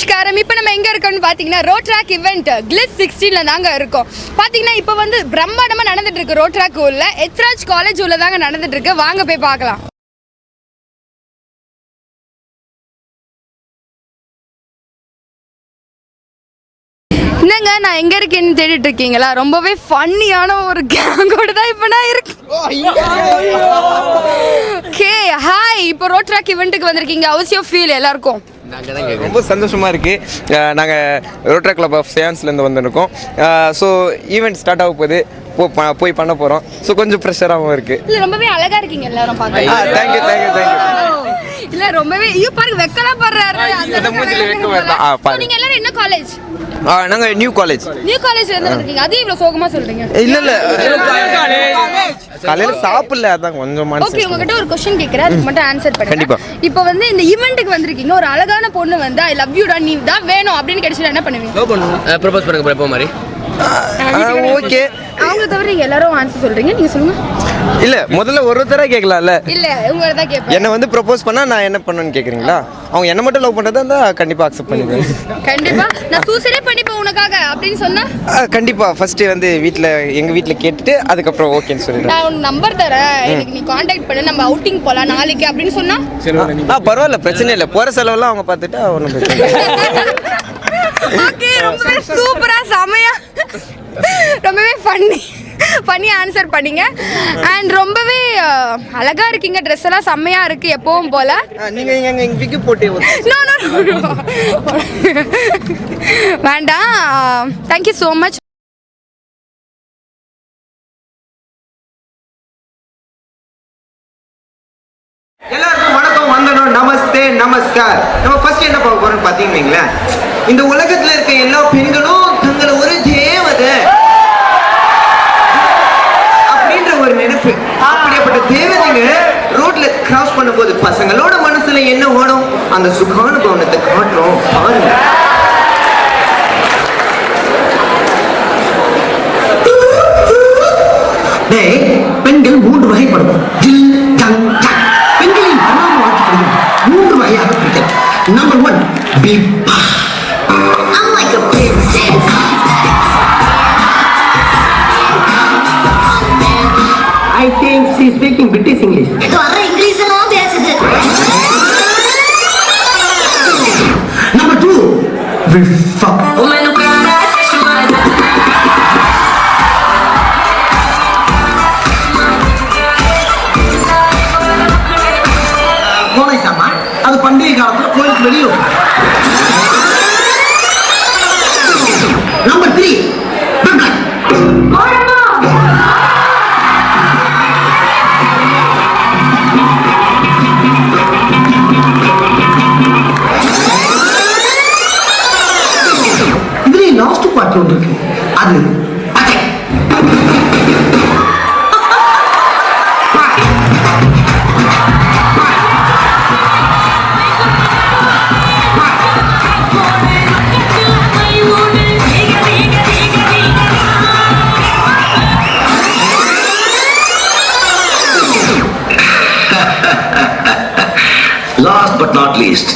நமஸ்காரம். இப்போ நம்ம எங்கே இருக்கோம்னு பார்த்தீங்கன்னா ரோட் ட்ராக் இவெண்ட் கிளிஸ் 16ல தாங்க இருக்கோம். பார்த்தீங்கன்னா இப்போ வந்து பிரம்மாண்டமாக நடந்துட்டு இருக்கு. ரோட் ட்ராக் உள்ள எத்ராஜ் காலேஜ் உள்ள தாங்க நடந்துட்டு இருக்கு. வாங்க போய் பார்க்கலாம். என்னங்க நான் எங்க இருக்கேன்னு தேடிட்டு இருக்கீங்களா? ரொம்பவே ஃபன்னியான ஒரு கேங்கோட தான் இப்போ நான் இருக்கேன். ஓகே ஹாய், இப்போ ரோட் ட்ராக் இவெண்ட்டுக்கு வந்திருக்கீங்க. ஹவுஸ் யூ ஃபீல் எல்லாருக்கும்? ரொம்ப சந்தோஷமாக இருக்குது. நாங்கள் ரோட்ரா கிளப் ஆஃப் சேன்ஸ்லேருந்து வந்துருக்கோம். ஸோ ஈவெண்ட் ஸ்டார்ட் ஆக போகுது, போய் பண்ண போகிறோம். ஸோ கொஞ்சம் ப்ரெஷராகவும் இருக்குது. இல்லை ரொம்பவே அழகாக இருக்கீங்க எல்லாரும் பார்க்க. Thank you thank you thank you. இல்லை ரொம்பவே ஐயோ பாருங்க வெக்கலாம் படுறாரு. நீங்கள் எல்லாரும் என்ன காலேஜ்? நாங்கள் நியூ காலேஜ் இருந்து வந்திருக்கீங்க. அது இவ்வளோ சோகமாக சொல்கிறீங்க? இல்லை காலையில் சாப்பிடல, அதான் கொஞ்சம். ஓகே, உங்ககிட்ட ஒரு கொஸ்டின் கேட்குறேன், அதுக்கு மட்டும் ஆன்சர் பண்ணுங்க. கண்டிப்பா. இப்போ வந்து இந்த ஈவெண்ட்டுக்கு வந்திருக்கீங்க, ஒரு அழகான பொண்ணு வந்து ஐ லவ் யூ டா நீ தான் வேணும் அப்படின்னு கிடைச்சா என்ன பண்ணுவீங்க? லவ் பண்ணுங்க, ப்ரப்போஸ் பண்ணுங்க எப்போ மாதிரி. ஓகே, அவங்க தவிர நீங்க எல்லாரும் ஆன்சர் சொல்றீங்க, நீங்க சொல்லுங்க. இல்ல முதல்ல ஒருத்தரா கேட்கலாம்ல. இல்ல உங்களை தான் கேட்பேன். என்ன வந்து ப்ரப்போஸ் பண்ணா நான் என்ன பண்ணணும்னு கேக்குறீங்களா? அவங்க என்ன மட்டும் லவ் பண்றதா இருந்தா கண்டிப்பா அக்செப்ட் பண்ணிடுவேன். கண்டிப்பா நான் சூசைடே பண்ணிப்பேன் உனக்காக அப்படின்னு சொன்னா கண்டிப்பா ஃபர்ஸ்ட் வந்து எங்க வீட்ல கேட்டுட்டு அதுக்கப்புறம் ஓகேன்னு சொல்லிடுறேன். நான் உனக்கு நம்பர் தரேன், எனக்கு நீ கான்டாக்ட் பண்ணு, நம்ம அவுட்டிங் போலாம் நாளைக்கு அப்படின்னு சொன்னா பரவாயில்ல, பிரச்சனை இல்லை. போற செலவெல்லாம் அவங்க பார்த்துட்டா ஒன்றும் பிரச்சனை இல்லை. ஓகே, ரொம்ப சூப்பரா செமையா ரொம்பவே பண்ணி ஆன்சர் பண்ணீங்க. அண்ட் ரொம்பவே அழகா இருக்கீங்க. ட்ரெஸ் எல்லாம் செம்மையா இருக்கு எப்பவும் போல. நீங்க எங்க விக்கி போட்டே வேண்டாம். Thank you so much. எல்லாருக்கும் வணக்கம், வந்தனம், நமஸ்தே, நமஸ்கார். நம்ம ஃபர்ஸ்ட் என்ன பார்க்க போறோம்னு பாத்தீங்கன்னா, இந்த உலகத்துல இருக்க எல்லா பெண்களும் தங்களை ஒரு தேவதை அப்படின்ற ஒரு நினைப்பு. அப்படிப்பட்ட தேவதைங்க ரோட்ல கிராஸ் பண்ணும்போது பசங்களோட மனசுல என்ன ஓடும், அந்த சுகானுபவனத்தை காட்டுறோம் பாருங்க. பெண்கள் 3 வகைப்படும். பெண்களின் பணம் வாக்கிப்படுகிறது 3 வகையாக பிரிக்கிறது. Number 1 Peepa. I'm like a princess. I think she's speaking British English. இது வர இங்கிலீஷ் எல்லாம் பேசுது. Number 2 Biffa. அது பண்டிகை காலத்துல கோயிலுக்கு வெளியும். நம்பர் 3 இதுல லாஸ்ட் பார்ட் ஒன்று இருக்கு, அது last but not least.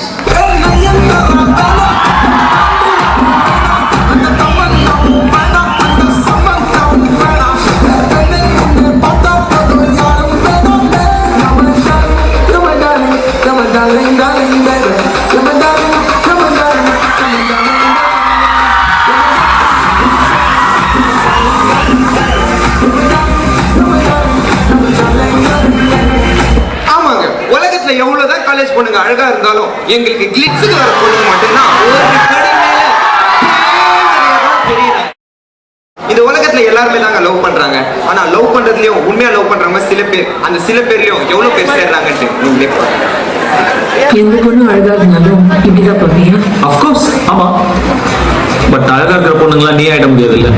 எவ்வளவுதான் காலேஜ் பொண்ணுங்க அழகா இருந்தாலும் எங்களுக்கு கிளிட்ஸுக்கு வர பொண்ணுங்க மட்டும்தான் ஒரு படி மேல தெரியுறாங்க. இந்த உலகத்துல எல்லாருமே தாங்க லவ் பண்றாங்க. ஆனா லவ் பண்றதுலயும் உண்மையா லவ் பண்றவங்க சில பேர். அந்த சில பேர்லயும் எவ்வளவு பேர் சேர்றாங்கன்னு நீங்களே பாருங்க. எந்த பொண்ணு அழகா இருந்தாலும் இப்படிதான் பண்ணுவீங்க? அஃப்கோர்ஸ் ஆமா. பட் அழகா இருக்கிற பொண்ணுங்களாம் நீ ஆயிட முடியாது இல்ல.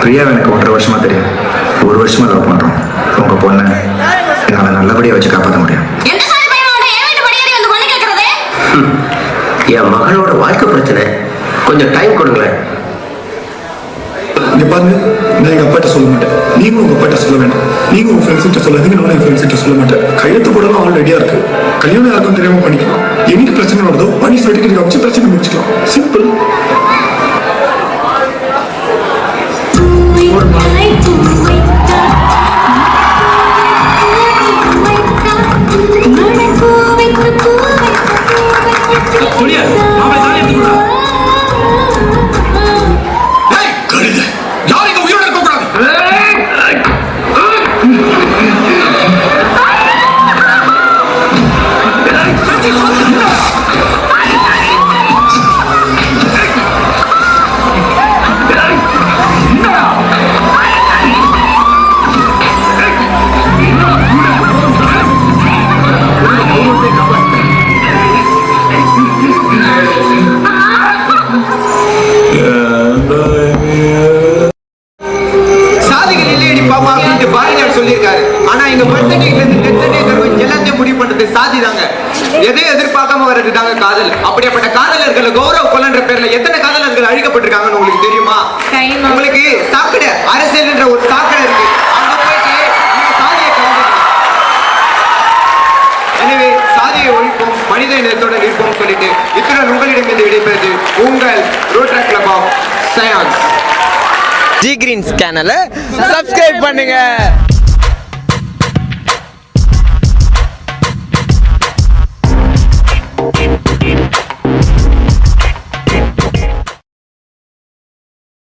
பிரியா எனக்கு 1.5 வருஷமா தெரியும். 1 வருஷமா லவ் பண்றோம். உங்க பொண்ணை என்னால நல்லபடியா வச்சு காப்பாற்ற முடியும். எந்த சாதி பையனோட ஏன் வீட்டு படியேறி வந்து என் மகளோட வாழ்க்கை பிரச்சனை, கொஞ்சம் டைம் கொடுங்களேன். இங்க பாருங்க, நான் எங்க அப்பாட்ட சொல்ல மாட்டேன், நீங்களும் உங்க அப்பாட்ட சொல்ல வேண்டாம், நீங்க உங்க ஃப்ரெண்ட்ஸ் கிட்ட சொல்லாதீங்க, நானும் என் ஃப்ரெண்ட்ஸ் கிட்ட சொல்ல மாட்டேன். கையெழுத்து போடலாம் ஆல் ரெடியா இருக்கு, கல்யாணம் யாருக்கும் தெரியாம பண்ணிக்கலாம். என்னைக்கு பிரச்சனை வருதோ பண்ணி சர்டிஃபிகேட் வச்சு பிரச்சனை முடிச்சுக்கலாம். சிம்பிள். சாதிகள் இல்லையடி பாப்பா அப்படின்ட்டு பாரதியார் சொல்லியிருக்காரு. ஆனா இங்க பர்சன்டேஜ்ல இருந்து டென்சன்டேஜ் எல்லாத்தையும் முடிவு பண்றது சாதி தாங்க. எதையும் எதிர்பார்க்காம வர்றது தாங்க காதல். அப்படிப்பட்ட காதலர்களை கௌரவ கொலைன்ற பேர்ல எத்தனை காதலர்கள் அழிக்கப்பட்டிருக்காங்கன்னு உங்களுக்கு தெரியுமா? உங்களுக்கு சாக்கடை அரசியல்ன்ற ஒரு சாக்கடை இருக்கு, அங்க போயிட்டு நீங்க சாதியை கலந்துக்கணும். எனவே சாதியை ஒழிப்போம், மனித இனத்தோட இருப்போம் சொல்லிட்டு இத்துடன் உங்களிடமிருந்து விடைபெறுது உங்கள் rotary club of science. G greens சேனலை சப்ஸ்கிரைப் பண்ணுங்க.